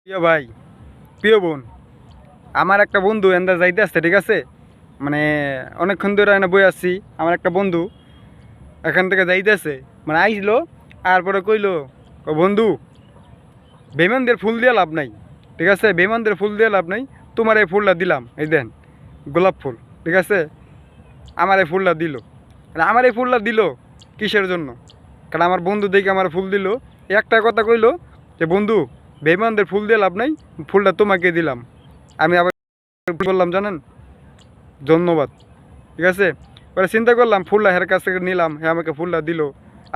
প্রিয় ভাই, প্রিয় বোন, আমার একটা বন্ধু এন্দা যাইতে আসছে, ঠিক আছে? মানে অনেকক্ষণ ধরে এনে বই আসছি। আমার একটা বন্ধু এখান থেকে যাইতেছে, মানে আইসলো আর পরে কইলো, বন্ধু বেমানদের ফুল দিয়ে লাভ নাই, ঠিক আছে? বেমানদের ফুল দিয়ে লাভ নাই। তোমার এই ফুলটা দিলাম, এই দেন গোলাপ ফুল, ঠিক আছে? আমার এই ফুলটা দিল। আমার এই ফুলটা দিল কিসের জন্য? কারণ আমার বন্ধু দেখে আমার ফুল দিল, একটা কথা কইলো যে বন্ধু বেইমানদের ফুল দিয়ে লাভ নাই, ফুলটা তোমাকে দিলাম। আমি আবার কি বললাম জানেন? ধন্যবাদ, ঠিক আছে? পরে চিন্তা করলাম ফুলটা হের কাছ থেকে নিলাম, হ্যাঁ আমাকে ফুলটা দিল,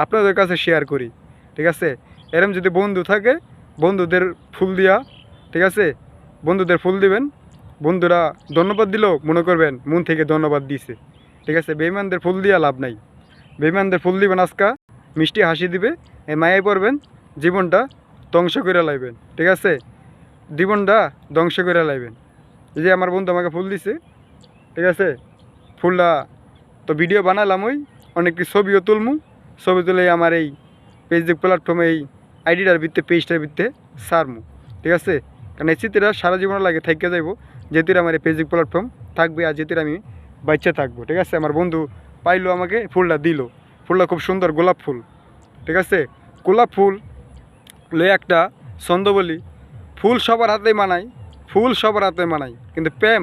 আপনাদের কাছে শেয়ার করি, ঠিক আছে? এরম যদি বন্ধু থাকে, বন্ধুদের ফুল দিয়া, ঠিক আছে? বন্ধুদের ফুল দিবেন, বন্ধুরা ধন্যবাদ দিল মনে করবেন মন থেকে ধন্যবাদ দিছে, ঠিক আছে? বেইমানদের ফুল দিয়া লাভ নাই। বেইমানদের ফুল দিবেন আজকা, মিষ্টি হাসি দিবে, এই মায়ায় পড়বেন, জীবনটা ধ্বংস করে লাইবেন, ঠিক আছে? জীবনটা ধ্বংস করে লাইবেন। এই যে আমার বন্ধু আমাকে ফুল দিছে, ঠিক আছে? ফুলটা তো ভিডিও বানালাম, ওই অনেক ছবিও তুলমু, ছবি তুলে আমার এই ফেসবুক প্ল্যাটফর্মে এই আইডিটার ভিত্তিতে পেজটার ভিত্তিতে সারমু, ঠিক আছে? কারণ এই চিত্রটা সারা জীবন লাগে থাইকে যাইব, যেহেতু আমার এই ফেসবুক প্ল্যাটফর্ম থাকবে আর যেহেতু আমি বাচ্চা থাকবো, ঠিক আছে? আমার বন্ধু পাইলো, আমাকে ফুলটা দিল। ফুলটা খুব সুন্দর গোলাপ ফুল, ঠিক আছে? গোলাপ ফুল লয়ে একটা ছন্দ বলি, ফুল সবার হাতে মানায়, ফুল সবার হাতে মানায়, কিন্তু প্রেম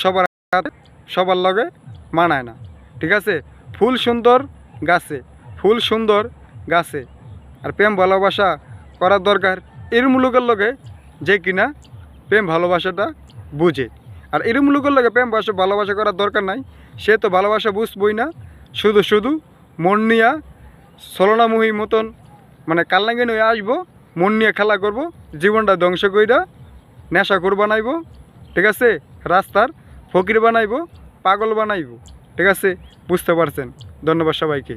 সবার হাতে সবার লগে মানায় না, ঠিক আছে? ফুল সুন্দর গাছে, ফুল সুন্দর গাছে, আর প্রেম ভালোবাসা করার দরকার এরম লোকের লগে যে কিনা প্রেম ভালোবাসাটা বুঝে। আর এরম লোকের লগে প্রেম ভালোবাসা করার দরকার নাই, সে তো ভালোবাসা বুঝবই না, শুধু শুধু মন নিয়া ছলনাময়ী মতন মানে কাল্লাঙ্গিন হয়ে আসবো, মন নিয়ে খেলা করব, জীবনটা ধ্বংস কইরা নেশাখোর বানাইব, ঠিক আছে? রাস্তার ফকির বানাইব, পাগল বানাইব, ঠিক আছে? বুঝতে পারছেন? ধন্যবাদ সবাইকে।